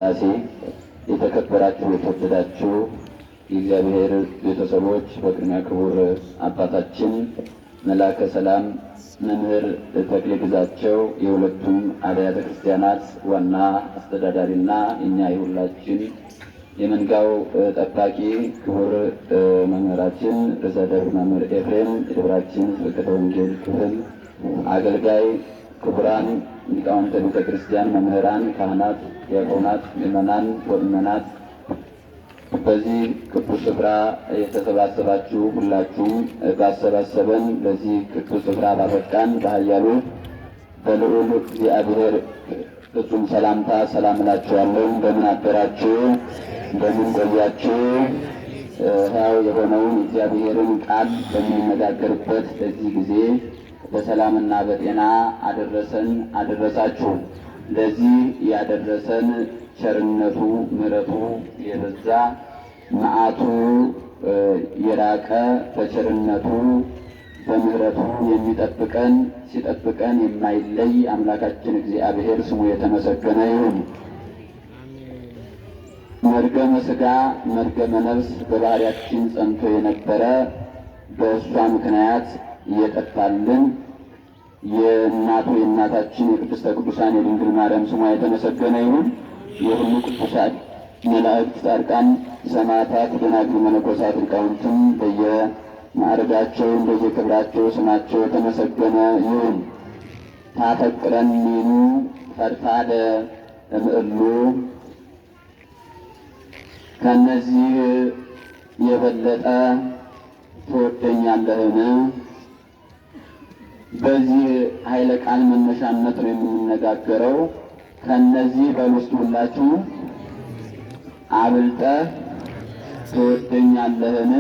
ራሴ የተከበራችሁ የተወደዳችሁ የእግዚአብሔር ቤተሰቦች በቅድሚያ ክቡር አባታችን መላከ ሰላም መምህር ተክሌ ግዛቸው የሁለቱም አብያተ ክርስቲያናት ዋና አስተዳዳሪና እኛ የሁላችን የመንጋው ጠባቂ ክቡር መምህራችን ርዕሰ ደብር መምህር ኤፍሬም የደብራችን ስብከተ ወንጌል ክፍል አገልጋይ ክቡራን ሊቃውንተ ቤተ ክርስቲያን መምህራን፣ ካህናት፣ ዲያቆናት፣ ምዕመናን ወምዕመናት በዚህ ቅዱስ ስፍራ የተሰባሰባችሁ ሁላችሁም ባሰባሰበን በዚህ ቅዱስ ስፍራ ባበቃን በኃያሉ በልዑል እግዚአብሔር ፍጹም ሰላምታ ሰላም እላችኋለሁ። እንደምን አደራችሁ? እንደምን ቆያችሁ? ሕያው የሆነውን እግዚአብሔርን ቃል በምንነጋገርበት በዚህ ጊዜ በሰላምና በጤና አደረሰን አደረሳችሁ። ለዚህ ያደረሰን ቸርነቱ ምሕረቱ የበዛ መዓቱ የራቀ በቸርነቱ በምሕረቱ የሚጠብቀን ሲጠብቀን የማይለይ አምላካችን እግዚአብሔር ስሙ የተመሰገነ ይሁን። መርገመ ሥጋ መርገመ ነፍስ በባህሪያችን ጸንቶ የነበረ በእሷ ምክንያት እየጠፋልን የእናቱ የእናታችን የቅድስተ ቅዱሳን የድንግል ማርያም ስሟ የተመሰገነ ይሁን። የሁሉ ቅዱሳን መላእክት፣ ጻድቃን፣ ሰማዕታት፣ ደናግል፣ መነኮሳት፣ ሊቃውንትም በየማዕረጋቸው እንደየክብራቸው ስማቸው የተመሰገነ ይሁን። ታፈቅረኒኑ ፈድፋደ እምእሉ ከእነዚህ የበለጠ ትወደኛለህን? በዚህ ኃይለ ቃል መነሻነት ነው የምንነጋገረው። ከነዚህ በውስጥ ሁላችሁ አብልጠህ ትወደኛለህን?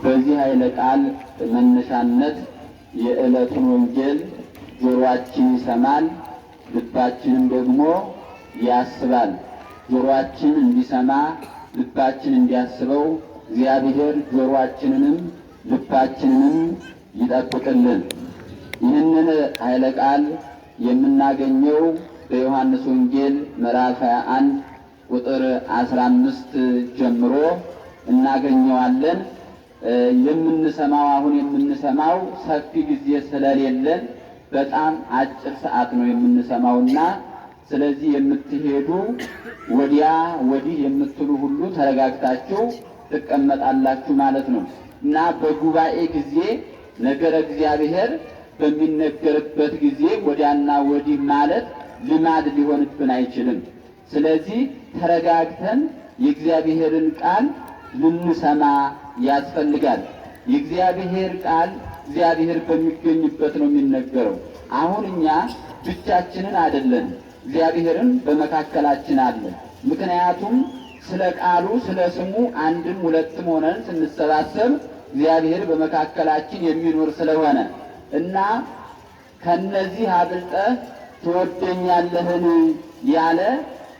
በዚህ ኃይለ ቃል መነሻነት የዕለቱን ወንጌል ጆሮአችን ይሰማል፣ ልባችንም ደግሞ ያስባል። ጆሮአችን እንዲሰማ ልባችን እንዲያስበው እግዚአብሔር ጆሮአችንንም ልባችንንም ይጠብቅልን። ይህንን ኃይለ ቃል የምናገኘው በዮሐንስ ወንጌል ምዕራፍ 21 ቁጥር 15 ጀምሮ እናገኘዋለን። አሁን የምንሰማው ሰፊ ጊዜ ስለሌለን በጣም አጭር ሰዓት ነው የምንሰማውና ስለዚህ የምትሄዱ ወዲያ ወዲህ የምትሉ ሁሉ ተረጋግታችሁ ትቀመጣላችሁ ማለት ነው እና በጉባኤ ጊዜ ነገረ እግዚአብሔር በሚነገርበት ጊዜ ወዲያና ወዲህ ማለት ልማድ ሊሆንብን አይችልም። ስለዚህ ተረጋግተን የእግዚአብሔርን ቃል ልንሰማ ያስፈልጋል። የእግዚአብሔር ቃል እግዚአብሔር በሚገኝበት ነው የሚነገረው። አሁን እኛ ብቻችንን አይደለን፣ እግዚአብሔርን በመካከላችን አለ። ምክንያቱም ስለ ቃሉ ስለ ስሙ አንድም ሁለትም ሆነን ስንሰባሰብ እግዚአብሔር በመካከላችን የሚኖር ስለሆነ እና ከነዚህ አብልጠህ ትወደኛለህን ያለ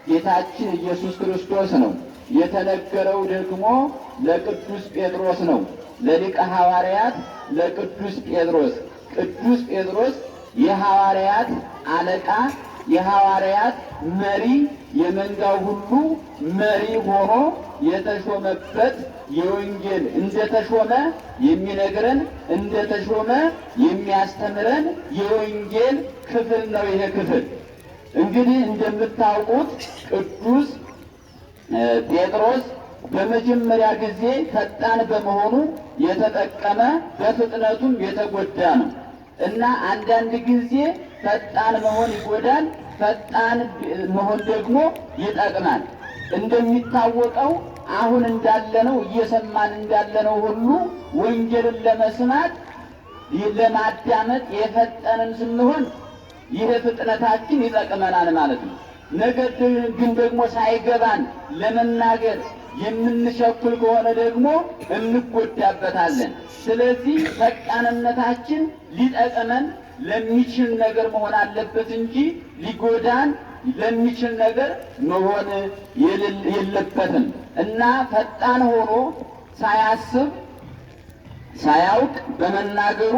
ጌታችን ኢየሱስ ክርስቶስ ነው። የተነገረው ደግሞ ለቅዱስ ጴጥሮስ ነው፣ ለሊቀ ሐዋርያት ለቅዱስ ጴጥሮስ። ቅዱስ ጴጥሮስ የሐዋርያት አለቃ፣ የሐዋርያት መሪ፣ የመንጋው ሁሉ መሪ ሆኖ የተሾመበት የወንጌል እንደተሾመ የሚነግረን እንደተሾመ የሚያስተምረን የወንጌል ክፍል ነው። ይሄ ክፍል እንግዲህ እንደምታውቁት ቅዱስ ጴጥሮስ በመጀመሪያ ጊዜ ፈጣን በመሆኑ የተጠቀመ በፍጥነቱም የተጎዳ ነው እና አንዳንድ ጊዜ ፈጣን መሆን ይጎዳል፣ ፈጣን መሆን ደግሞ ይጠቅማል። እንደሚታወቀው አሁን እንዳለነው እየሰማን እንዳለነው ሁሉ ወንጌልን ለመስማት ለማዳመጥ የፈጠንን ስንሆን ይህ ፍጥነታችን ይጠቅመናል ማለት ነው። ነገር ግን ደግሞ ሳይገባን ለመናገር የምንቸኩል ከሆነ ደግሞ እንጎዳበታለን። ስለዚህ ፈጣንነታችን ሊጠቅመን ለሚችል ነገር መሆን አለበት እንጂ ሊጎዳን ለሚችል ነገር መሆን የለበትም እና ፈጣን ሆኖ ሳያስብ ሳያውቅ በመናገሩ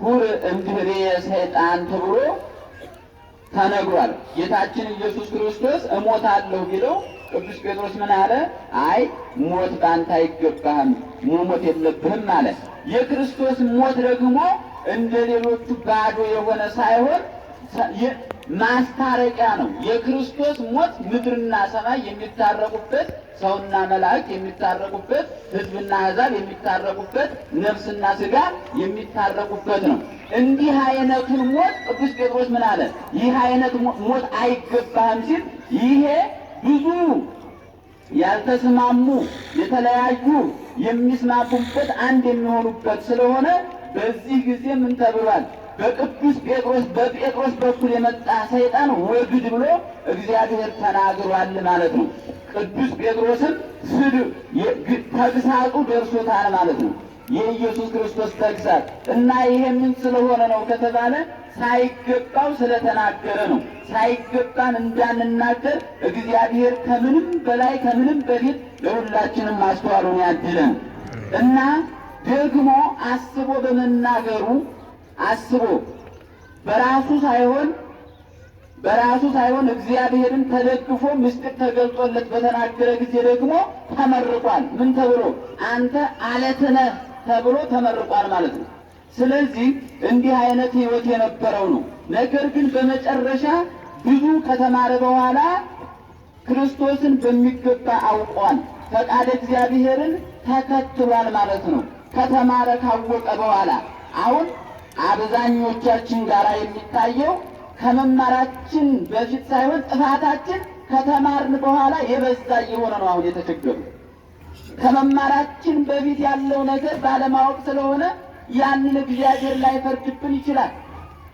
ሁር እምድኅሬየ ሰይጣን ተብሎ ተነግሯል። ጌታችን ኢየሱስ ክርስቶስ እሞታለሁ ቢለው ቅዱስ ጴጥሮስ ምን አለ? አይ ሞት በአንተ አይገባህም፣ መሞት የለብህም አለ። የክርስቶስ ሞት ደግሞ እንደ ሌሎቹ ባዶ የሆነ ሳይሆን ማስታረቂያ ነው። የክርስቶስ ሞት ምድርና ሰማይ የሚታረቁበት፣ ሰውና መላእክት የሚታረቁበት፣ ሕዝብና አሕዛብ የሚታረቁበት፣ ነፍስና ሥጋ የሚታረቁበት ነው። እንዲህ አይነቱን ሞት ቅዱስ ጴጥሮስ ምን አለ? ይህ አይነት ሞት አይገባህም ሲል ይሄ ብዙ ያልተስማሙ የተለያዩ የሚስማሙበት አንድ የሚሆኑበት ስለሆነ በዚህ ጊዜ ምን ተብሏል? በጴጥሮስ በኩል የመጣ ሰይጣን ወግድ ብሎ እግዚአብሔር ተናግሯል ማለት ነው። ቅዱስ ጴጥሮስም ተግሳጹ ደርሶታል ማለት ነው። የኢየሱስ ክርስቶስ ተግሳጽ እና ይሄ ምን ስለሆነ ነው ከተባለ ሳይገባው ስለተናገረ ነው። ሳይገባን እንዳንናገር እግዚአብሔር ከምንም በላይ ከምንም በፊት ለሁላችንም ማስተዋሉን ያድለን እና ደግሞ አስቦ በመናገሩ አስቦ በራሱ ሳይሆን እግዚአብሔርን ተደግፎ ምስጢር ተገልጦለት በተናገረ ጊዜ ደግሞ ተመርቋል። ምን ተብሎ? አንተ አለት ነህ ተብሎ ተመርቋል ማለት ነው። ስለዚህ እንዲህ አይነት ሕይወት የነበረው ነው። ነገር ግን በመጨረሻ ብዙ ከተማረ በኋላ ክርስቶስን በሚገባ አውቋል። ፈቃደ እግዚአብሔርን ተከትሏል ማለት ነው። ከተማረ ካወቀ በኋላ አሁን አብዛኞቻችን ጋር የሚታየው ከመማራችን በፊት ሳይሆን ጥፋታችን ከተማርን በኋላ የበዛ እየሆነ ነው። አሁን የተቸገሩ ከመማራችን በፊት ያለው ነገር ባለማወቅ ስለሆነ ያንን እግዚአብሔር ላይ ፈርድብን ይችላል።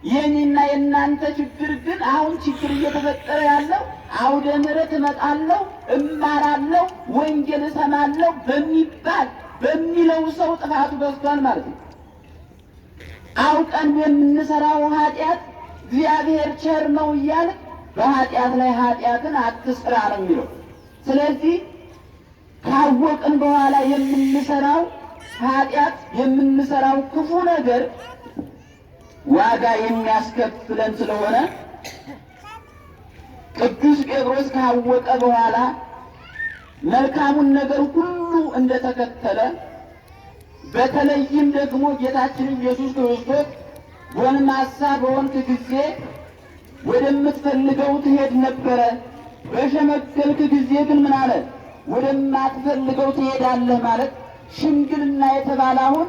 የኔና የእናንተ ችግር ግን አሁን ችግር እየተፈጠረ ያለው አውደ ምሕረት እመጣለሁ፣ እማራለሁ፣ ወንጌል እሰማለሁ በሚለው ሰው ጥፋቱ በዝቷል ማለት ነው። አውቀን የምንሰራው ኃጢአት እግዚአብሔር ቸር ነው እያለ በኃጢአት ላይ ኃጢአትን አትስራ ነው የሚለው። ስለዚህ ካወቅን በኋላ የምንሰራው ኃጢአት የምንሰራው ክፉ ነገር ዋጋ የሚያስከፍለን ስለሆነ ቅዱስ ጴጥሮስ ካወቀ በኋላ መልካሙን ነገር ሁሉ እንደተከተለ በተለይም ደግሞ ጌታችን ኢየሱስ ክርስቶስ ጎልማሳ በሆንክ ጊዜ ወደምትፈልገው ትሄድ ነበረ፣ በሸመገልክ ጊዜ ግን ምን አለ? ወደማትፈልገው ትሄዳለህ ማለት ሽምግልና የተባለ አሁን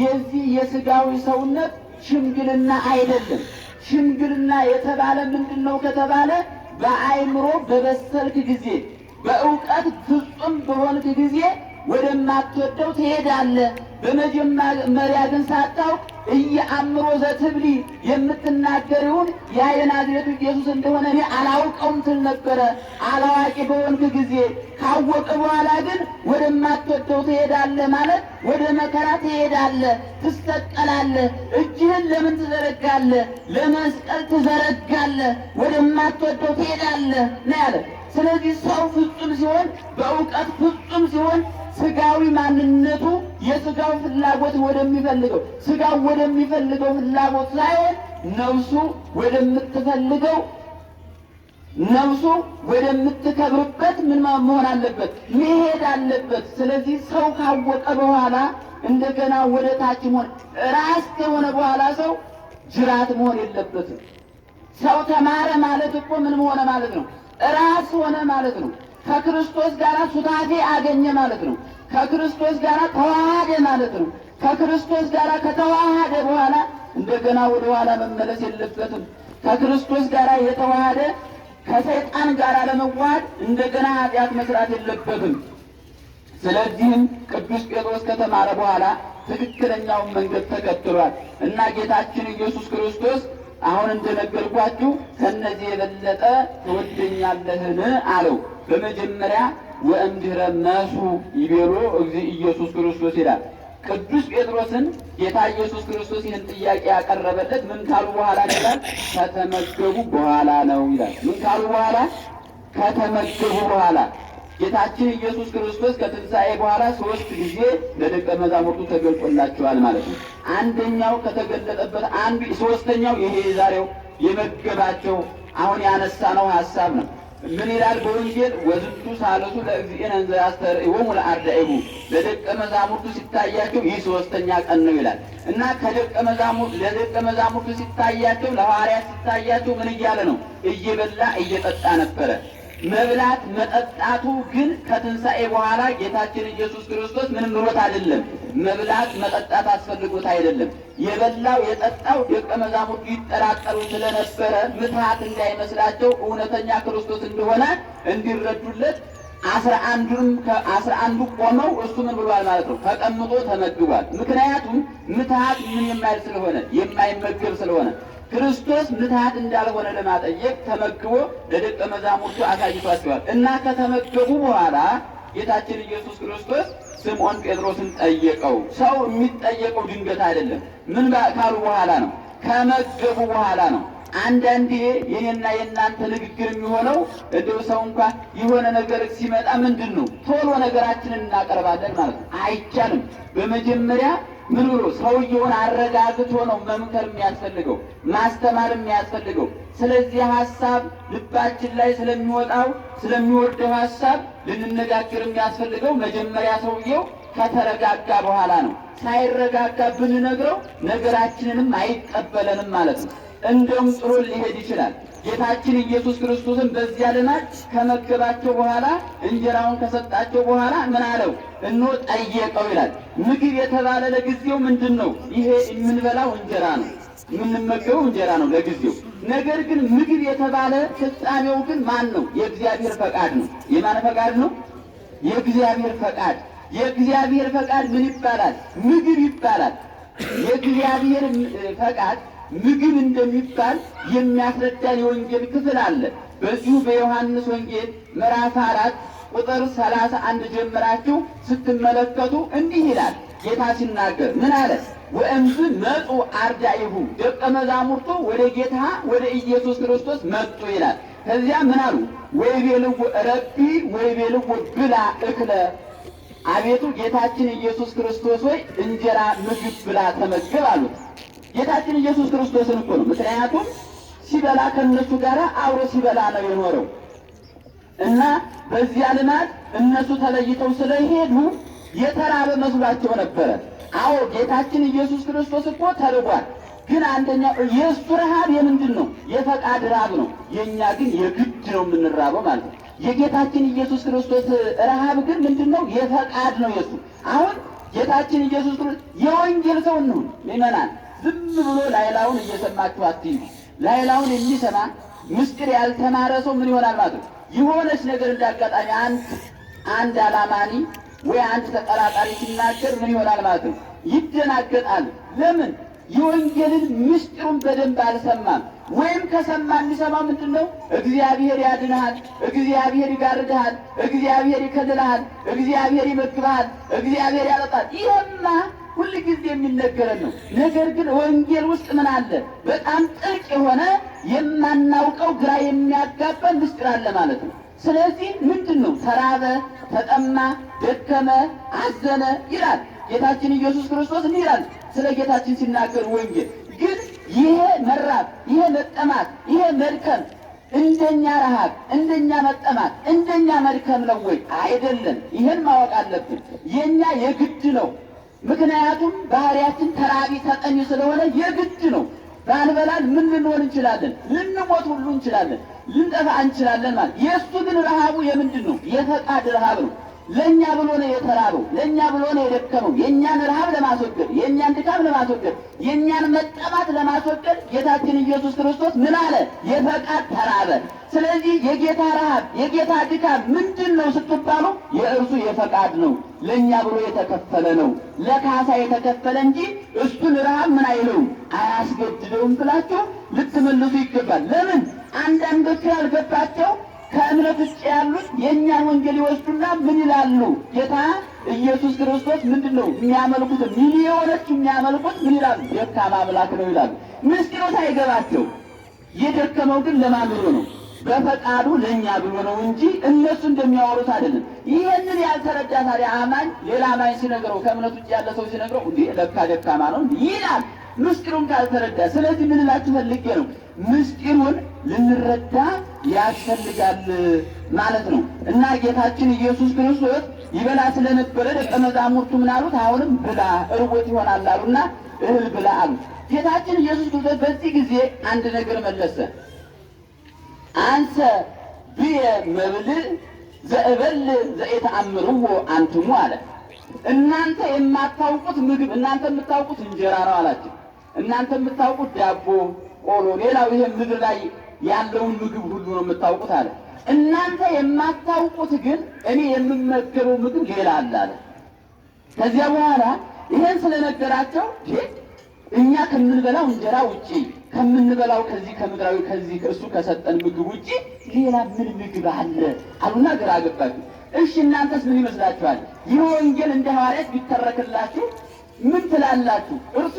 የዚህ የሥጋዊ ሰውነት ሽምግልና አይደለም። ሽምግልና የተባለ ምንድን ነው ከተባለ በአእምሮ በበሰልክ ጊዜ፣ በእውቀት ፍጹም በሆንክ ጊዜ ወደማትወደው ትሄዳለህ። በመጀመሪያ ግን ሳታውቅ እየአእምሮ ዘትብሊ የምትናገሪውን ያ የናዝሬቱ ኢየሱስ እንደሆነ እኔ አላውቀውም ትል ነበረ። አላዋቂ በሆንክ ጊዜ ካወቀ በኋላ ግን ወደማትወደው ትሄዳለህ ማለት ወደ መከራ ትሄዳለህ፣ ትሰቀላለህ። እጅህን ለምን ትዘረጋለህ? ለመስቀል ትዘረጋለህ። ወደማትወደው ትሄዳለህ ነው ያለ። ስለዚህ ሰው ፍጹም ሲሆን፣ በእውቀት ፍጹም ሲሆን ስጋዊ ማንነቱ የስጋው ፍላጎት ወደሚፈልገው ስጋው ወደሚፈልገው ፍላጎት ሳይሆን ነፍሱ ወደምትከብርበት ምን መሆን አለበት? መሄድ አለበት። ስለዚህ ሰው ካወቀ በኋላ እንደገና ወደ ታች መሆን ራስ ከሆነ በኋላ ሰው ጅራት መሆን የለበትም። ሰው ተማረ ማለት እኮ ምን ሆነ ማለት ነው? ራስ ሆነ ማለት ነው። ከክርስቶስ ጋር ሱታፌ አገኘ ማለት ነው። ከክርስቶስ ጋር ተዋሃደ ማለት ነው። ከክርስቶስ ጋር ከተዋሃደ በኋላ እንደገና ወደ ኋላ መመለስ የለበትም። ከክርስቶስ ጋር የተዋሃደ ከሰይጣን ጋር ለመዋሃድ እንደገና ኃጢአት መስራት የለበትም። ስለዚህም ቅዱስ ጴጥሮስ ከተማረ በኋላ ትክክለኛውን መንገድ ተከትሏል እና ጌታችን ኢየሱስ ክርስቶስ አሁን እንደነገርኳችሁ ከነዚህ የበለጠ ትወደኛለህን አለው። በመጀመሪያ ወእምድኅረ መሱ ይቤሎ እግዚእ ኢየሱስ ክርስቶስ ይላል። ቅዱስ ጴጥሮስን ጌታ ኢየሱስ ክርስቶስ ይህን ጥያቄ ያቀረበለት ምን ካሉ በኋላ ነው ይላል? ከተመገቡ በኋላ ነው ይላል። ምን ካሉ በኋላ? ከተመገቡ በኋላ። ጌታችን ኢየሱስ ክርስቶስ ከትንሣኤ በኋላ 3 ጊዜ ለደቀ መዛሙርቱ ተገልጦላቸዋል ማለት ነው። አንደኛው ከተገለጠበት ሶስተኛው ይሄ ዛሬው የመገባቸው አሁን ያነሳነው ሐሳብ ነው። ምን ይላል በወንጌል? ወዝንቱ ሳለሱ ለእግዚእነ እንዘ ያስተርእዮሙ ለአርዳኢሁ፣ ለደቀ መዛሙርቱ ሲታያቸው ይህ ሶስተኛ ቀን ነው ይላል እና ለደቀ መዛሙርቱ ሲታያቸው፣ ለሐዋርያት ሲታያቸው ምን እያለ ነው? እየበላ እየጠጣ ነበረ። መብላት መጠጣቱ ግን ከትንሣኤ በኋላ ጌታችን ኢየሱስ ክርስቶስ ምንም ብሎት አይደለም። መብላት መጠጣት አስፈልጎት አይደለም። የበላው የጠጣው ደቀ መዛሙርቱ ይጠራጠሩ ስለነበረ ምትሃት እንዳይመስላቸው እውነተኛ ክርስቶስ እንደሆነ እንዲረዱለት 11 ቆመው እሱ ምን ብሏል ማለት ነው? ተቀምጦ ተመግቧል። ምክንያቱም ምትሃት ምን የማይል ስለሆነ የማይመገብ ስለሆነ ክርስቶስ ምትሃት እንዳልሆነ ለማጠየቅ ተመግቦ ለደቀ መዛሙርቱ አሳይቷቸዋል እና ከተመገቡ በኋላ ጌታችን ኢየሱስ ክርስቶስ ስምዖን ጴጥሮስን ጠየቀው። ሰው የሚጠየቀው ድንገት አይደለም። ምን ካሉ በኋላ ነው? ከመገቡ በኋላ ነው። አንዳንዴ የኔና የእናንተ ንግግር የሚሆነው እንደው ሰው እንኳን የሆነ ነገር ሲመጣ ምንድን ነው ቶሎ ነገራችንን እናቀርባለን ማለት ነው። አይቻልም። በመጀመሪያ ምን ብሎ ሰውየውን አረጋግቶ ነው መምከር የሚያስፈልገው፣ ማስተማር የሚያስፈልገው። ስለዚህ ሐሳብ ልባችን ላይ ስለሚወርደው ሐሳብ ልንነጋገር የሚያስፈልገው መጀመሪያ ሰውየው ከተረጋጋ በኋላ ነው። ሳይረጋጋ ብንነግረው ነገራችንንም አይቀበለንም ማለት ነው። እንደውም ጥሎ ሊሄድ ይችላል። ጌታችን ኢየሱስ ክርስቶስን በዚያ ልማድ ከመገባቸው በኋላ እንጀራውን ከሰጣቸው በኋላ ምን አለው? እነሆ ጠየቀው ይላል። ምግብ የተባለ ለጊዜው ምንድን ነው? ይሄ የምንበላው እንጀራ ነው፣ የምንመገበው እንጀራ ነው ለጊዜው። ነገር ግን ምግብ የተባለ ፍጻሜው ግን ማን ነው? የእግዚአብሔር ፈቃድ ነው። የማን ፈቃድ ነው? የእግዚአብሔር ፈቃድ። የእግዚአብሔር ፈቃድ ምን ይባላል? ምግብ ይባላል። የእግዚአብሔር ፈቃድ ምግብ እንደሚባል የሚያስረዳን የወንጌል ክፍል አለ። በዚሁ በዮሐንስ ወንጌል ምዕራፍ 4 ቁጥር 31 ጀምራችሁ ስትመለከቱ እንዲህ ይላል። ጌታ ሲናገር ምን አለ? ወእምዝ መጡ አርዳኢሁ፣ ደቀ መዛሙርቱ ወደ ጌታ ወደ ኢየሱስ ክርስቶስ መጡ ይላል። ከዚያ ምን አሉ? ወይቤልዎ ረቢ ወይቤልዎ ብላ እክለ፣ አቤቱ ጌታችን ኢየሱስ ክርስቶስ ሆይ እንጀራ ምግብ ብላ ተመገብ አሉት። ጌታችን ኢየሱስ ክርስቶስን እኮ ነው። ምክንያቱም ሲበላ ከነሱ ጋር አብሮ ሲበላ ነው የኖረው እና በዚያ ልማድ እነሱ ተለይተው ስለሄዱ የተራበ መስሏቸው ነበረ። አዎ ጌታችን ኢየሱስ ክርስቶስ እኮ ተርቧል። ግን አንደኛው የእሱ ረሃብ የምንድን ነው? የፈቃድ ረሃብ ነው። የእኛ ግን የግድ ነው የምንራበው ማለት ነው። የጌታችን ኢየሱስ ክርስቶስ ረሃብ ግን ምንድን ነው? የፈቃድ ነው የእሱ። አሁን ጌታችን ኢየሱስ ክርስቶስ የወንጌል ሰው እንሁን ምእመናን። ዝም ብሎ ላይላውን እየሰማችሁ አትይዙ። ላይላውን የሚሰማ ምስጢር ያልተማረ ሰው ምን ይሆናል ማለት ነው? የሆነች ነገር እንዳጋጣሚ አንድ አላማኒ ወይ አንድ ተጠራጣሪ ሲናገር ምን ይሆናል ማለት ነው? ይደናገጣል። ለምን? የወንጌልን ምስጢሩን በደንብ አልሰማም። ወይም ከሰማ የሚሰማው ምንድን ነው? እግዚአብሔር ያድንሃል፣ እግዚአብሔር ይጋርድሃል፣ እግዚአብሔር ይከልልሃል፣ እግዚአብሔር ይመግብሃል፣ እግዚአብሔር ያጠጣል። ይሄማ ሁል ጊዜ የሚነገረን ነው። ነገር ግን ወንጌል ውስጥ ምን አለ? በጣም ጥልቅ የሆነ የማናውቀው ግራ የሚያጋባን ምስጢር አለ ማለት ነው። ስለዚህ ምንድን ነው? ተራበ፣ ተጠማ፣ ደከመ፣ አዘነ ይላል ጌታችን ኢየሱስ ክርስቶስ። እንዲህ ይላል ስለ ጌታችን ሲናገር ወንጌል። ግን ይሄ መራብ፣ ይሄ መጠማት፣ ይሄ መድከም እንደኛ ረሃብ፣ እንደኛ መጠማት፣ እንደኛ መድከም ነው ወይ? አይደለም። ይሄን ማወቅ አለብን። የኛ የግድ ነው። ምክንያቱም ባህሪያችን ተራቢ ተጠሚ ስለሆነ የግድ ነው። ባንበላል ምን ልንሆን እንችላለን? ልንሞት ሁሉ እንችላለን፣ ልንጠፋ እንችላለን ማለት። የእሱ ግን ረሃቡ የምንድን ነው? የፈቃድ ረሃብ ነው። ለእኛ ብሎ ነው የተራበው፣ ለእኛ ብሎ ነው የደከመው። የእኛን ረሃብ ለማስወገድ፣ የእኛን ድካም ለማስወገድ፣ የእኛን መጠማት ለማስወገድ ጌታችን ኢየሱስ ክርስቶስ ምን አለ? የፈቃድ ተራበ። ስለዚህ የጌታ ረሃብ፣ የጌታ ድካም ምንድን ነው ስትባሉ የእርሱ የፈቃድ ነው። ለእኛ ብሎ የተከፈለ ነው፣ ለካሳ የተከፈለ እንጂ እሱን ረሃብ ምን አይለውም፣ አያስገድደውም ብላችሁ ልትመልሱ ይገባል። ለምን? አንዳንዶቹ ያልገባቸው ከእምነት ውጭ ያሉት የእኛን ወንጌል ይወስዱና ምን ይላሉ? ጌታ ኢየሱስ ክርስቶስ ምንድን ነው የሚያመልኩት? ሚሊዮኖች የሚያመልኩት ምን ይላሉ? ደካማ አምላክ ነው ይላሉ። ምስጢሩ ሳይገባቸው የደከመው ግን ለማን ብሎ ነው? በፈቃዱ ለእኛ ብሎ ነው እንጂ እነሱ እንደሚያወሩት አይደለም። ይህንን ያልተረዳ ታዲያ አማኝ ሌላ አማኝ ሲነግረው፣ ከእምነት ውጭ ያለ ሰው ሲነግረው እንዲህ ለካ ደካማ ነው ይላል። ምስጢሩን ካልተረዳ። ስለዚህ ምን እላችሁ ፈልጌ ነው፣ ምስጢሩን ልንረዳ ያስፈልጋል ማለት ነው። እና ጌታችን ኢየሱስ ክርስቶስ ይበላ ስለነበረ ደቀ መዛሙርቱ ምን አሉት? አሁንም ብላ እርቦት ይሆናል አሉና እህል ብላ አሉት። ጌታችን ኢየሱስ ክርስቶስ በዚህ ጊዜ አንድ ነገር መለሰ። አንሰ ብየ መብልዕ ዘእበል ዘኢተአምርዎ አንትሙ አለ። እናንተ የማታውቁት ምግብ፣ እናንተ የምታውቁት እንጀራ ነው አላቸው። እናንተ የምታውቁት ዳቦ፣ ቆሎ፣ ሌላው ይሄ ምድር ላይ ያለውን ምግብ ሁሉ ነው የምታውቁት አለ። እናንተ የማታውቁት ግን እኔ የምመገበው ምግብ ሌላ አለ አለ። ከዚያ በኋላ ይሄን ስለነገራቸው እኛ ከምንበላው እንጀራ ውጪ ከምንበላው ከዚህ ከምድራዊ ከዚህ እሱ ከሰጠን ምግብ ውጪ ሌላ ምን ምግብ አለ አሉና ግራ ገባችሁ። እሺ እናንተስ ምን ይመስላችኋል? ይህ ወንጌል እንደ ሐዋርያት ቢተረክላችሁ ምን ትላላችሁ? እርሱ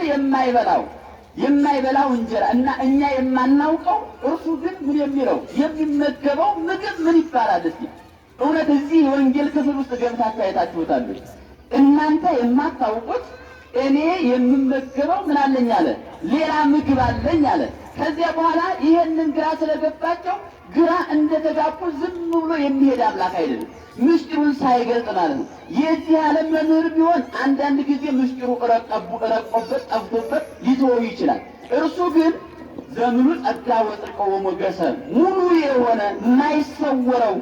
የማይበላው እንጀራ እና እኛ የማናውቀው እርሱ ግን ምን የሚለው የሚመገበው ምግብ ምን ይባላል? እስኪ እውነት እዚህ የወንጌል ክፍል ውስጥ ገብታችሁ አይታችሁታል? እናንተ የማታውቁት እኔ የምመገበው ምን አለኝ አለ፣ ሌላ ምግብ አለኝ አለ። ከዚያ በኋላ ይሄንን ግራ ስለገባቸው ግራ እንደተጋቡ ዝም ብሎ የሚሄድ አምላክ አይደለም፣ ምስጢሩን ሳይገልጥ ማለት ነው። የዚህ ዓለም መምህር ቢሆን አንዳንድ ጊዜ ምስጢሩ ረቆበት ጠፍቶበት ሊተወው ይችላል። እርሱ ግን ዘመኑ ጸጋ ወጽድቅ ወሞገሰ ሙሉ የሆነ የማይሰወረው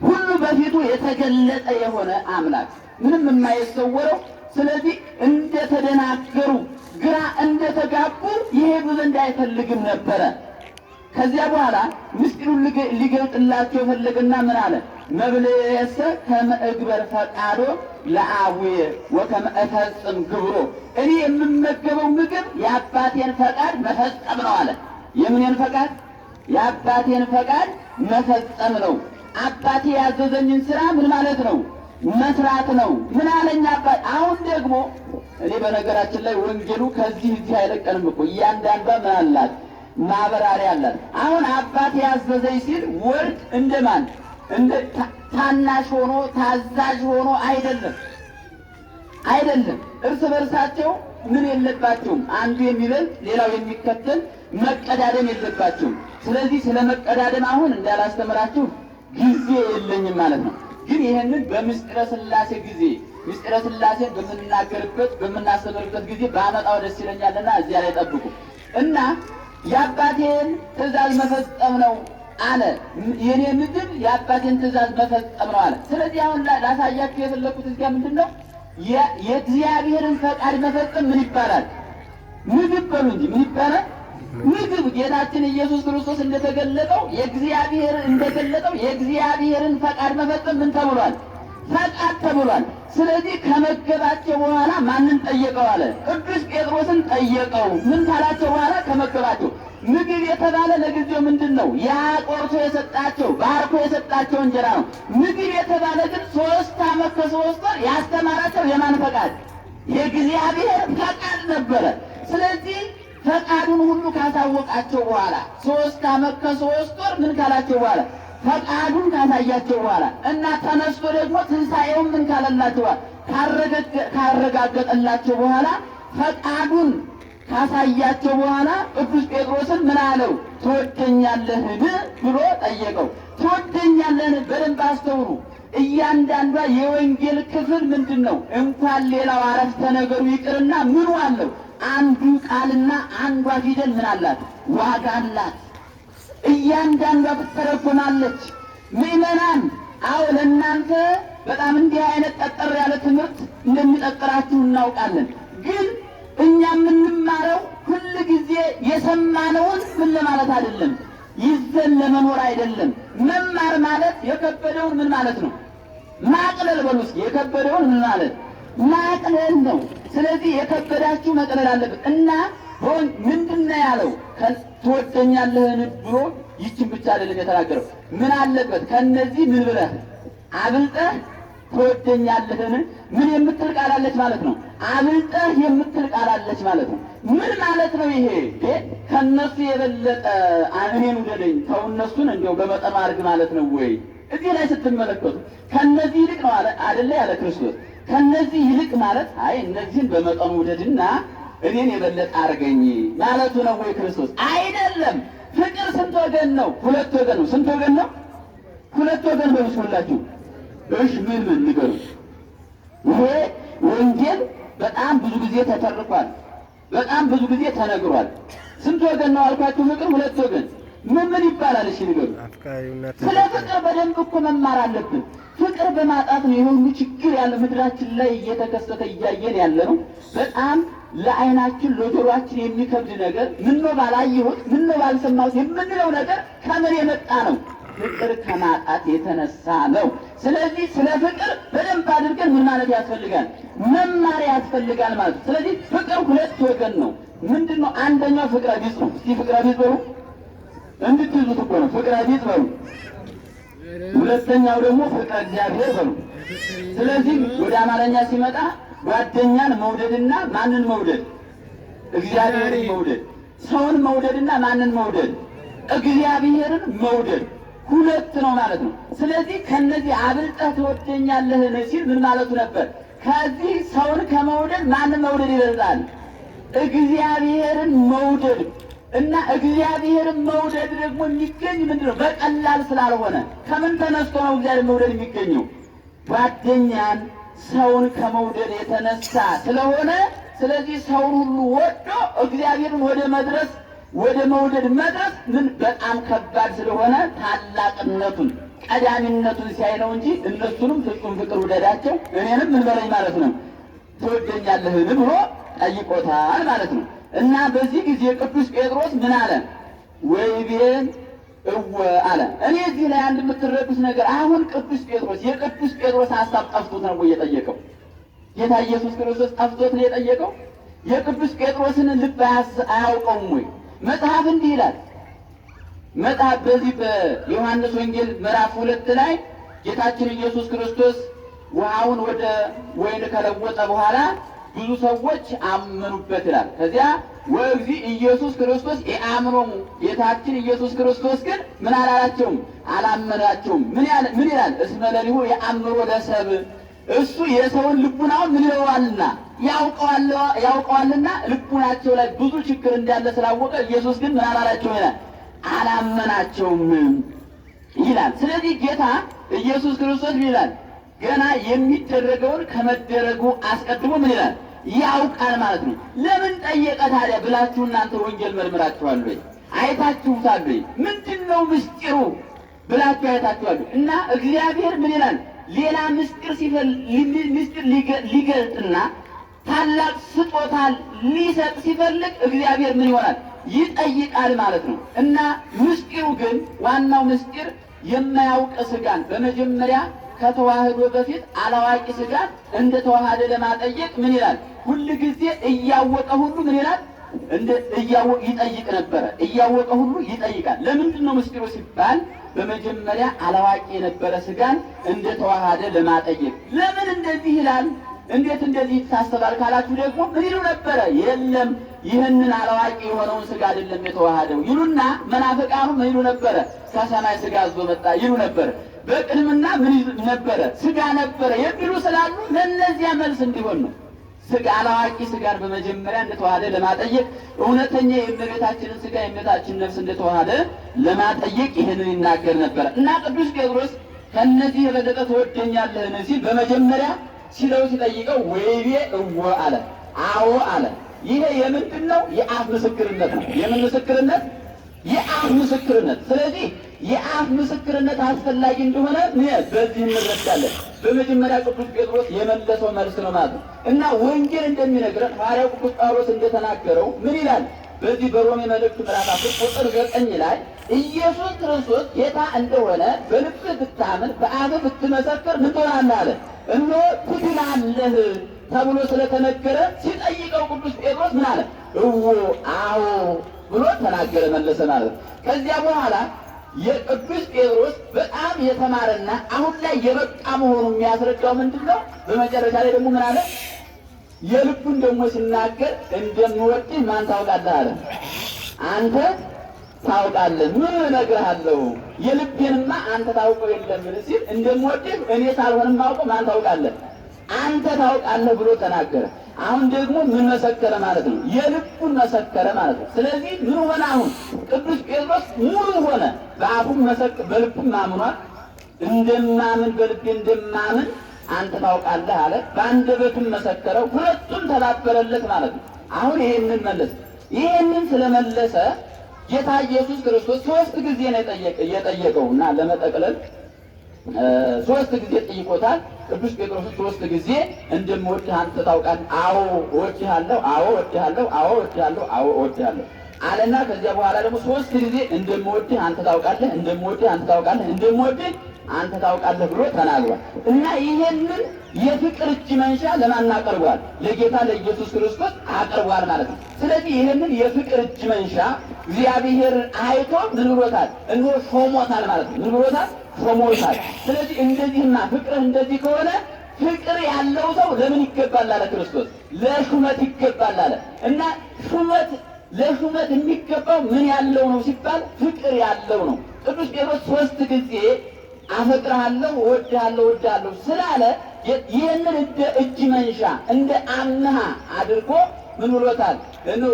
ሁሉ በፊቱ የተገለጠ የሆነ አምላክ ምንም የማይሰወረው። ስለዚህ እንደተደናገሩ ግራ እንደተጋቡ ይሄዱ ዘንድ አይፈልግም ነበረ። ከዚያ በኋላ ምስጢሩን ሊገልጥላቸው ፈለገና ምን አለ? መብልዔሰ ከመ እግበር ፈቃዶ ለአቡየ ወከመ እፈጽም ግብሮ። እኔ የምመገበው ምግብ የአባቴን ፈቃድ መፈጸም ነው አለ። የምንን ፈቃድ? የአባቴን ፈቃድ መፈጸም ነው። አባቴ ያዘዘኝን ስራ ምን ማለት ነው? መስራት ነው። ምን አለኝ አባት? አሁን ደግሞ እኔ በነገራችን ላይ ወንጌሉ ከዚህ እዚህ አይለቀንም እኮ እያንዳንዷ ምን አላት? ማብራሪያ አላት። አሁን አባት ያዘዘኝ ሲል ወልድ እንደማን? እንደ ታናሽ ሆኖ ታዛዥ ሆኖ አይደለም። እርስ በርሳቸው ምን የለባቸውም፣ አንዱ የሚበልጥ ሌላው የሚከተል መቀዳደም የለባቸውም። ስለዚህ ስለ መቀዳደም አሁን እንዳላስተምራችሁ ጊዜ የለኝም ማለት ነው። ግን ይሄንን በምስጢረ ሥላሴ ጊዜ ምስጢረ ሥላሴን በምናስተምርበት ጊዜ ባመጣው ደስ ይለኛልና እዚያ ላይ ጠብቁ። እና የአባቴን ትእዛዝ መፈጸም ነው አለ። የኔ ምግብ የአባቴን ትእዛዝ መፈጸም ነው አለ። ስለዚህ አሁን ላሳያችሁ የፈለኩት እዚያ ምንድን ነው? የእግዚአብሔርን ፈቃድ መፈጸም ምን ይባላል? ምግብ በሉ እንጂ ምን ይባላል? ምግብ። ጌታችን ኢየሱስ ክርስቶስ እንደገለጠው የእግዚአብሔርን ፈቃድ መፈጸም ምን ተብሏል? ፈቃድ ተብሏል። ስለዚህ ከመገባቸው በኋላ ማንን ጠየቀው አለ? ቅዱስ ጴጥሮስን ጠየቀው። ምን ካላቸው በኋላ ከመገባቸው ምግብ የተባለ ለጊዜው ምንድን ነው? ያ ቆርሶ የሰጣቸው ባርኮ የሰጣቸው እንጀራ ነው። ምግብ የተባለ ግን 3 ዓመት ከ3 ወር ያስተማራቸው የማን ፈቃድ? የእግዚአብሔር ፈቃድ ነበረ። ስለዚህ ፈቃዱን ሁሉ ካሳወቃቸው በኋላ 3 ዓመት ከ3 ወር ምን ካላቸው በኋላ ፈቃዱን ካሳያቸው በኋላ እና ተነስቶ ደግሞ ትንሣኤውን ምን ካለላቸው ካረጋገጠላቸው በኋላ ፈቃዱን ካሳያቸው በኋላ ቅዱስ ጴጥሮስን ምን አለው? ትወደኛለህን ብሎ ጠየቀው። ትወደኛለህን? በደንብ አስተውሉ። እያንዳንዷ የወንጌል ክፍል ምንድን ነው? እንኳን ሌላው አረፍተ ነገሩ ይቅርና ምኑ አለው? አንዱ ቃልና አንዷ ፊደል ምን አላት? ዋጋ አላት። እያንዳንዷ ትተረጎማለች። ምእመናን፣ አዎ ለእናንተ በጣም እንዲህ አይነት ጠጠር ያለ ትምህርት እንደሚጠጥራችሁ እናውቃለን። ግን እኛ የምንማረው ሁል ጊዜ የሰማነውን ምን ለማለት አይደለም፣ ይዘን ለመኖር አይደለም። መማር ማለት የከበደውን ምን ማለት ነው? ማቅለል። በሉ እስኪ የከበደውን ምን ማለት? ማቅለል ነው። ስለዚህ የከበዳችሁ መቅለል አለበት እና ምንድነው ያለው? ትወደኛለህን ብሎ ይችን ብቻ አይደለም የተናገረው። ምን አለበት? ከነዚህ ምን ብለህ አብልጠህ ትወደኛለህን? ምን የምትል ቃል አለች ማለት ነው? አብልጠህ የምትል ቃል አለች ማለት ነው። ምን ማለት ነው ይሄ? ከነሱ የበለጠ እኔን ውደደኝ፣ ተው እነሱን እንዲያው በመጠኑ አድርግ ማለት ነው ወይ? እዚህ ላይ ስትመለከቱ ከነዚህ ይልቅ ነው አይደለ ያለ ክርስቶስ። ከነዚህ ይልቅ ማለት አይ እነዚህን በመጠኑ ውደድና እኔን የበለጠ አድርገኝ ማለቱ ነው ወይ ክርስቶስ? አይደለም። ፍቅር ስንት ወገን ነው? ሁለት ወገን ነው። ስንት ወገን ነው? ሁለት ወገን ነው። ሁላችሁ እሺ፣ ምን ንገሩ። ይሄ ወንጌል በጣም ብዙ ጊዜ ተተርኳል፣ በጣም ብዙ ጊዜ ተነግሯል። ስንት ወገን ነው አልኳችሁ? ፍቅር ሁለት ወገን። ምን ይባላል? እሺ ንገሩ። ስለ ፍቅር በደንብ እኮ መማር አለብን። ፍቅር በማጣት ነው የሁሉ ችግር ያለ ምድራችን ላይ እየተከሰተ እያየን ያለ ነው። በጣም ለዓይናችን ለጆሮአችን የሚከብድ ነገር፣ ምነው ባላየሁት ምነው ባልሰማሁት የምንለው ነገር ከምን የመጣ ነው? ፍቅር ከማጣት የተነሳ ነው። ስለዚህ ስለ ፍቅር በደንብ አድርገን ምን ማለት ያስፈልጋል? መማር ያስፈልጋል ማለት ነው። ስለዚህ ፍቅር ሁለት ወገን ነው። ምንድነው? አንደኛው ፍቅረ ቢጽ ነው። እስቲ ፍቅረ ቢጽ በሉ፣ እንድትይዙት እኮ ነው። ፍቅረ ቢጽ በሉ። ሁለተኛው ደግሞ ፍቅረ እግዚአብሔር በሉ። ስለዚህ ወደ አማርኛ ሲመጣ ጓደኛን መውደድና ማንን መውደድ? እግዚአብሔርን መውደድ። ሰውን መውደድና ማንን መውደድ? እግዚአብሔርን መውደድ። ሁለት ነው ማለት ነው። ስለዚህ ከነዚህ አብልጠህ ትወደኛለህን ሲል ምን ማለቱ ነበር? ከዚህ ሰውን ከመውደድ ማንን መውደድ ይበልጣል? እግዚአብሔርን መውደድ። እና እግዚአብሔርን መውደድ ደግሞ የሚገኝ ምንድነው? በቀላል ስላልሆነ ከምን ተነስቶ ነው እግዚአብሔርን መውደድ የሚገኘው? ጓደኛን ሰውን ከመውደድ የተነሳ ስለሆነ፣ ስለዚህ ሰውን ሁሉ ወዶ እግዚአብሔርን ወደ መውደድ መድረስ ምን በጣም ከባድ ስለሆነ ታላቅነቱን ቀዳሚነቱን ሲያይ ነው እንጂ እነሱንም ፍጹም ፍቅር ውደዳቸው እኔንም ምን በለኝ ማለት ነው ትወደኛለህን ብሎ ጠይቆታል ማለት ነው። እና በዚህ ጊዜ ቅዱስ ጴጥሮስ ምን አለ? ወይቤን እወ አለ። እኔ እዚህ ላይ አንድ የምትረዱት ነገር፣ አሁን ቅዱስ ጴጥሮስ የቅዱስ ጴጥሮስ ሀሳብ ጠፍቶት ነው የጠየቀው? ጌታ ኢየሱስ ክርስቶስ ጠፍቶት ነው የጠየቀው? የቅዱስ ጴጥሮስን ልብ አያውቀውም ወይ? መጽሐፍ እንዲህ ይላል። መጽሐፍ በዚህ በዮሐንስ ወንጌል ምዕራፍ 2 ላይ ጌታችን ኢየሱስ ክርስቶስ ውሃውን ወደ ወይን ከለወጠ በኋላ ብዙ ሰዎች አመኑበት ይላል። ከዚያ ወእግዚ ኢየሱስ ክርስቶስ የአምኖሙ፣ ጌታችን ኢየሱስ ክርስቶስ ግን ምን አላላቸውም? አላመናቸውም። ምን ይላል? እስመ ለሊሁ የአምሮ ለሰብ፣ እሱ የሰውን ልቡናውን ምን ይለዋልና ያውቀዋልና ልቡናቸው ላይ ብዙ ችግር እንዳለ ስላወቀ ኢየሱስ ግን ምን አላላቸውም ይላል? አላመናቸውም ይላል። ስለዚህ ጌታ ኢየሱስ ክርስቶስ ይላል ገና የሚደረገውን ከመደረጉ አስቀድሞ ምን ይላል? ያውቃል ማለት ነው። ለምን ጠየቀ ታዲያ ብላችሁ እናንተ ወንጌል መርምራችኋል ወይ? አይታችሁታል ወይ? ምንድነው ምስጢሩ ብላችሁ አይታችኋል? እና እግዚአብሔር ምን ይላል? ሌላ ምስጢር ሊገልጥና ታላቅ ስጦታ ሊሰጥ ሲፈልግ እግዚአብሔር ምን ይሆናል? ይጠይቃል ማለት ነው። እና ምስጢሩ ግን ዋናው ምስጢር የማያውቅ ስጋን በመጀመሪያ ከተዋህዶ በፊት አላዋቂ ስጋን እንደ ተዋሃደ ለማጠየቅ ምን ይላል? ሁሉ ጊዜ እያወቀ ሁሉ ምን ይላል? ይጠይቅ ነበረ። እያወቀ ሁሉ ይጠይቃል። ለምንድን ነው ምስጢሩ ሲባል በመጀመሪያ አላዋቂ የነበረ ስጋን እንደ ተዋሃደ ለማጠየቅ። ለምን እንደዚህ ይላል? እንዴት እንደዚህ ይታሰባል ካላችሁ ደግሞ ምን ይሉ ነበረ? የለም ይህንን አላዋቂ የሆነውን ስጋ አይደለም የተዋሃደው ይሉና መናፍቃኑ ምን ይሉ ነበረ? ከሰማይ ስጋ አዞ መጣ ይሉ ነበረ። በቅድምና ምን ነበረ? ስጋ ነበረ የሚሉ ስላሉ ለእነዚያ መልስ እንዲሆን ነው። ስጋ አላዋቂ ስጋን በመጀመሪያ እንደተዋሃደ ለማጠየቅ፣ እውነተኛ የእመቤታችንን ስጋ የእመቤታችን ነፍስ እንደተዋሃደ ለማጠየቅ ይህንን ይናገር ነበረ። እና ቅዱስ ጴጥሮስ ከእነዚህ የበለጠ ትወደኛለህን ሲል በመጀመሪያ ሲጠይቀው ወይቤ እወ አለ። አዎ አለ። ይሄ የምንድን ነው? የአፍ ምስክርነት ነው። የምን ምስክርነት? የአፍ ምስክርነት። ስለዚህ የአፍ ምስክርነት አስፈላጊ እንደሆነ በዚህ እንረዳለን። በመጀመሪያ ቅዱስ ጴጥሮስ የመለሰው መልስ ነው ማለት ነው። እና ወንጌል እንደሚነግረን ሐዋርያው ቅዱስ ጳውሎስ እንደተናገረው ምን ይላል? በዚህ በሮሜ መልእክት ምዕራፍ 10 ቁጥር 9 ላይ ኢየሱስ ክርስቶስ ጌታ እንደሆነ በልብህ ብታምን በአፍህ ብትመሰክር ምን ትሆናለህ አለ። እነሆ ትድናለህ ተብሎ ስለተነገረ ሲጠይቀው ቅዱስ ጴጥሮስ ምን አለ? እዎ አዎ ብሎ ተናገረ፣ መለሰ ማለት ነው። ከዚያ በኋላ የቅዱስ ጴጥሮስ በጣም የተማረና አሁን ላይ የበቃ መሆኑ የሚያስረዳው ምንድን ነው? በመጨረሻ ላይ ደግሞ ምን አለ? የልቡን ደግሞ ሲናገር እንደምወድህ ማን ታውቃለህ አለ። አንተ ታውቃለህ። ምን እነግርሃለሁ? የልቤንማ አንተ ታውቀው የለምን ሲል እንደምወድህ እኔ ሳልሆንም ማውቀው ማን ታውቃለህ? አንተ ታውቃለህ ብሎ ተናገረ። አሁን ደግሞ ምን መሰከረ ማለት ነው? የልቡን መሰከረ ማለት ነው። ስለዚህ ምን ሆነ? አሁን ቅዱስ ጴጥሮስ ሙሉ ሆነ። በአፉም መሰከረ፣ በልቡም አምኗል። እንደማምን በልቤ እንደማምን አንተ ታውቃለህ አለ። በአንደበቱም መሰከረው። ሁለቱም ተባበረለት ማለት ነው። አሁን ይሄንን መለሰ። ይሄንን ስለመለሰ ጌታ ኢየሱስ ክርስቶስ 3 ጊዜ ነው የጠየቀው እና ለመጠቅለል 3 ጊዜ ጠይቆታል። ቅዱስ ጴጥሮስ 3 ጊዜ እንደምወድህ አንተ ታውቃለህ፣ አዎ እወድሃለሁ፣ አዎ እወድሃለሁ፣ አዎ እወድሃለሁ፣ አዎ እወድሃለሁ አለና ከዚያ በኋላ ደግሞ 3 ጊዜ እንደምወድህ አንተ ታውቃለህ፣ እንደምወድህ አንተ ታውቃለህ፣ እንደምወድህ አንተ ታውቃለህ ብሎ ተናግሯል። እና ይሄንን የፍቅር እጅ መንሻ ለማን አቀርቧል? ለጌታ ለኢየሱስ ክርስቶስ አቀርቧል ማለት ነው። ስለዚህ ይሄንን የፍቅር እጅ መንሻ እግዚአብሔር አይቶ ምን ብሎታል? እንሆ ሾሞታል ማለት ነው። ምን ብሎታል? ሾሞታል። ስለዚህ እንደዚህማ ፍቅር እንደዚህ ከሆነ ፍቅር ያለው ሰው ለምን ይገባል አለ ክርስቶስ? ለሹመት ይገባል አለ። እና ለሹመት የሚገባው ምን ያለው ነው ሲባል ፍቅር ያለው ነው። ቅዱስ ጴጥሮስ 3 ጊዜ አፈቅርሃለሁ፣ እወድሃለሁ፣ እወድሃለሁ ስላለ ይህንን እንደ እጅ መንሻ እንደ አምሃ አድርጎ ምን ብሎታል?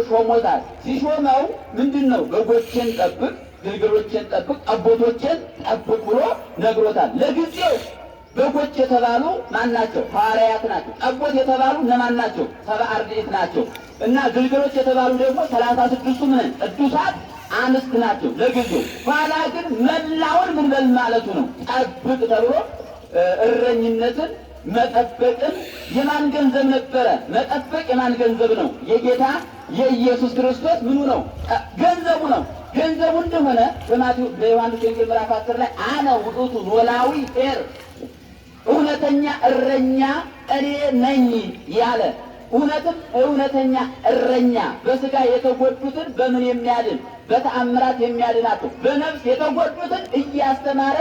ሾሞታል። ሲሾመው ምንድን ነው? በጎቼን ጠብቅ፣ ግልገሎቼን ጠብቅ፣ ጠቦቶቼን ጠብቅ ብሎ ነግሮታል። ለጊዜው በጎች የተባሉ ማን ናቸው? ሐዋርያት ናቸው። ጠቦት የተባሉ እነማን ናቸው? 70 አርድእት ናቸው። እና ግልገሎች የተባሉ ደግሞ 36ቱ ምን ቅዱሳት አንስት ናቸው ለጊዜው። ኋላ ግን መላውን ምን በል ማለቱ ነው? ጠብቅ ተብሎ እረኝነትን መጠበቅን የማን ገንዘብ ነበረ? መጠበቅ የማን ገንዘብ ነው? የጌታ የኢየሱስ ክርስቶስ ምኑ ነው? ገንዘቡ ነው። ገንዘቡ እንደሆነ በዮሐንስ ወንጌል ምዕራፍ 10 ላይ አነ ውእቱ ኖላዊ ፌር፣ እውነተኛ እረኛ እኔ ነኝ ያለ እውነትም እውነተኛ እረኛ በስጋ የተጎዱትን በምን የሚያድን በተአምራት የሚያድናቸው በነፍስ የተጎዱትን እያስተማረ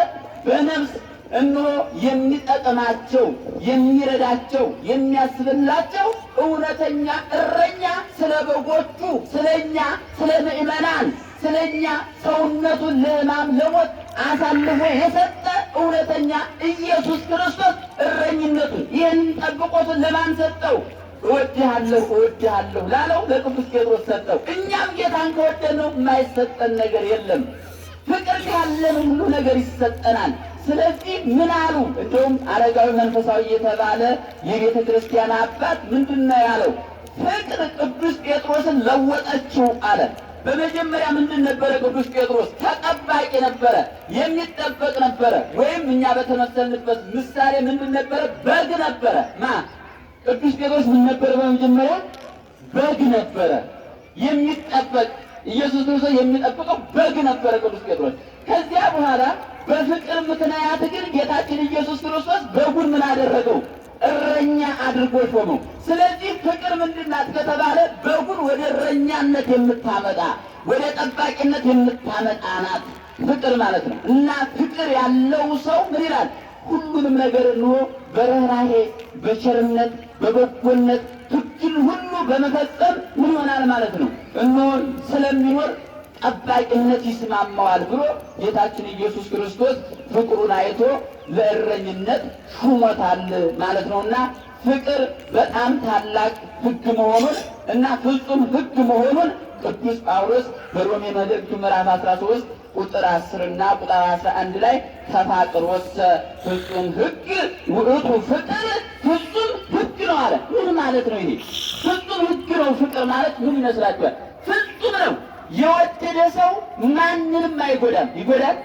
በነፍስ እነሆ የሚጠቅማቸው የሚረዳቸው የሚያስብላቸው እውነተኛ እረኛ ስለ በጎቹ ስለኛ ስለ ምእመናን ስለኛ ሰውነቱን ለሕማም ለሞት አሳልፎ የሰጠ እውነተኛ ኢየሱስ ክርስቶስ እረኝነቱን ይህን ጠብቆቱን ለማን ሰጠው? እወድሃለሁ እወድሃለሁ ላለው ለቅዱስ ጴጥሮስ ሰጠው። እኛም ጌታን ከወደድነው የማይሰጠን ነገር የለም። ፍቅር ካለን ሁሉ ነገር ይሰጠናል። ስለዚህ ምን አሉ? እንደውም አረጋዊ መንፈሳዊ የተባለ የቤተ ክርስቲያን አባት ምንድን ነው ያለው? ፍቅር ቅዱስ ጴጥሮስን ለወጠችው አለ። በመጀመሪያ ምንድን ነበረ? ቅዱስ ጴጥሮስ ተጠባቂ ነበረ፣ የሚጠበቅ ነበረ። ወይም እኛ በተመሰልንበት ምሳሌ ምንድን ነበረ? በግ ነበረ። ቅዱስ ጴጥሮስ ምን ነበረ? በመጀመሪያ በግ ነበረ፣ የሚጠበቅ ኢየሱስ ክርስቶስ የሚጠብቀው በግ ነበረ ቅዱስ ጴጥሮስ። ከዚያ በኋላ በፍቅር ምክንያት ግን ጌታችን ኢየሱስ ክርስቶስ በጉን ምን አደረገው? እረኛ አድርጎ ሾመው። ስለዚህ ፍቅር ምንድናት ከተባለ በጉን ወደ እረኛነት የምታመጣ ወደ ጠባቂነት የምታመጣ ናት ፍቅር ማለት ነው። እና ፍቅር ያለው ሰው ምን ይላል? ሁሉንም ነገር እንሆ በርኅራኄ በቸርነት በበጎነት ሕግን ሁሉ በመፈጸም ምን ይሆናል ማለት ነው እንሆ ስለሚኖር ጠባቂነት ይስማማዋል ብሎ ጌታችን ኢየሱስ ክርስቶስ ፍቅሩን አይቶ ለእረኝነት ሹሞታል ማለት ነውና ፍቅር በጣም ታላቅ ሕግ መሆኑን እና ፍጹም ሕግ መሆኑን ቅዱስ ጳውሎስ በሮሜ መልእክቱ ምዕራፍ 13 ቁጥር 10 እና ቁጥር 11 ላይ ተፋቅሮሰ ፍጹም ሕግ ውእቱ ፍቅር ፍጹም ሕግ ነው አለ። ምን ማለት ነው ይሄ? ፍጹም ሕግ ነው ፍቅር ማለት ምን ይመስላችኋል? ፍጹም ነው። የወደደ ሰው ማንንም አይጎዳም። ይጎዳል?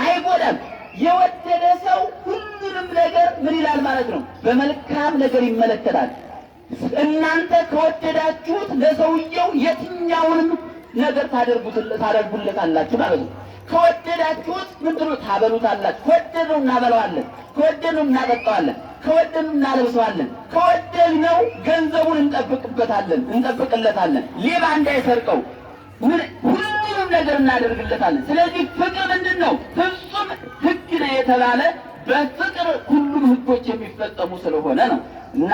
አይጎዳም። የወደደ ሰው ሁሉንም ነገር ምን ይላል ማለት ነው? በመልካም ነገር ይመለከታል። እናንተ ከወደዳችሁት ለሰውየው የትኛውንም ነገር ታደርጉለታላችሁ ማለት ነው። ከወደዳችሁት ምንድን ነው ታበሉታላችሁ። ከወደድነው እናበለዋለን፣ ከወደድነው እናጠጣዋለን፣ ከወደድነው እናለብሰዋለን፣ ከወደድነው ገንዘቡን እንጠብቅለታለን፣ ሌባ እንዳይሰርቀው ሁሉንም ነገር እናደርግለታለን። ስለዚህ ፍቅር ምንድን ነው? ፍጹም ሕግ ነው የተባለ በፍቅር ሁሉም ሕጎች የሚፈጸሙ ስለሆነ ነው። እና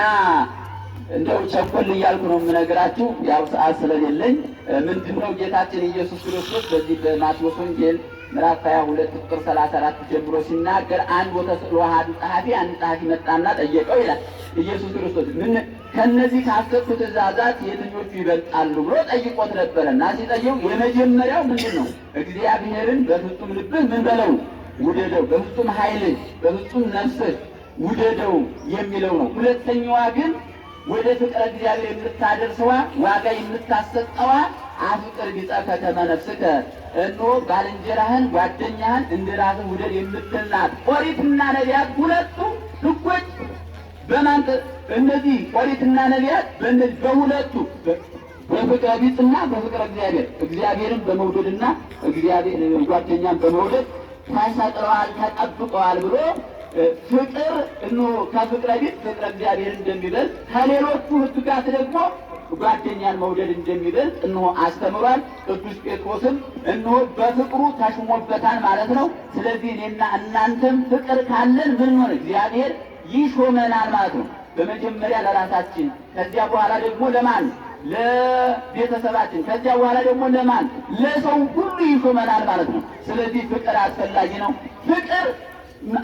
እንደው ቸኮል እያልኩ ነው የምነግራችሁ፣ ያው ሰዓት ስለሌለኝ ምንድነው ጌታችን ኢየሱስ ክርስቶስ በዚህ በማቴዎስ ወንጌል ምዕራፍ 22 ቁጥር 34 ጀምሮ ሲናገር አንድ ወተስእሎ አሐዱ ጸሐፊ አንድ ጸሐፊ መጣና ጠየቀው ይላል። ኢየሱስ ክርስቶስ ምን ከነዚህ ከአስርቱ ትእዛዛት የትኞቹ ይበልጣሉ ብሎ ጠይቆት ነበረና ሲጠየው የመጀመሪያው ምንድን ነው? እግዚአብሔርን በፍጹም ልብህ ምን በለው ውደደው፣ በፍጹም ኃይልህ በፍጹም ነፍስህ ውደደው የሚለው ነው። ሁለተኛዋ ግን ወደ ፍቅረ እግዚአብሔር የምታደርሰዋ ዋጋ የምታሰጠዋ አፍቅር ቢጸከ ከመ ነፍስከ፣ እነሆ ባልንጀራህን ጓደኛህን እንደ ራስህ ውደድ የምትል ናት። ኦሪትና ነቢያት ሁለቱ ሕጎች በማን እነዚህ ኦሪትና ነቢያት በሁለቱ በፍቅረ ቢጽና በፍቅረ እግዚአብሔር እግዚአብሔርን በመውደድና እግዚአብሔር ጓደኛን በመውደድ ተሰጥረዋል ተጠብቀዋል ብሎ ፍቅር እነሆ ከፍቅረ ቢጽ ፍቅረ እግዚአብሔር እንደሚበልጥ ከሌሎቹ ሕግጋት ደግሞ ጓደኛን መውደድ እንደሚበልጥ እነሆ አስተምሯል። ቅዱስ ጴጥሮስም እነሆ በፍቅሩ ተሽሞበታል ማለት ነው። ስለዚህ እኔና እናንተም ፍቅር ካለን ምን ሆነ እግዚአብሔር ይሾመናል ማለት ነው። በመጀመሪያ ለራሳችን፣ ከዚያ በኋላ ደግሞ ለማን ለቤተሰባችን፣ ከዚያ በኋላ ደግሞ ለማን ለሰው ሁሉ ይሾመናል ማለት ነው። ስለዚህ ፍቅር አስፈላጊ ነው። ፍቅር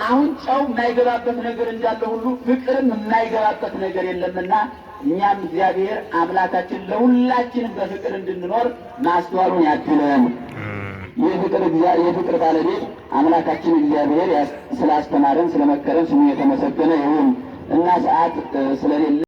አሁን ጨው የማይገባበት ነገር እንዳለ ሁሉ ፍቅርም የማይገባበት ነገር የለምና እኛም እግዚአብሔር አምላካችን ለሁላችንም በፍቅር እንድንኖር ማስተዋሉን ያድለን። የፍቅር ባለቤት አምላካችን እግዚአብሔር ስላስተማረን ስለመከረን ስሙ የተመሰገነ ይሁን እና ሰዓት ስለሌለ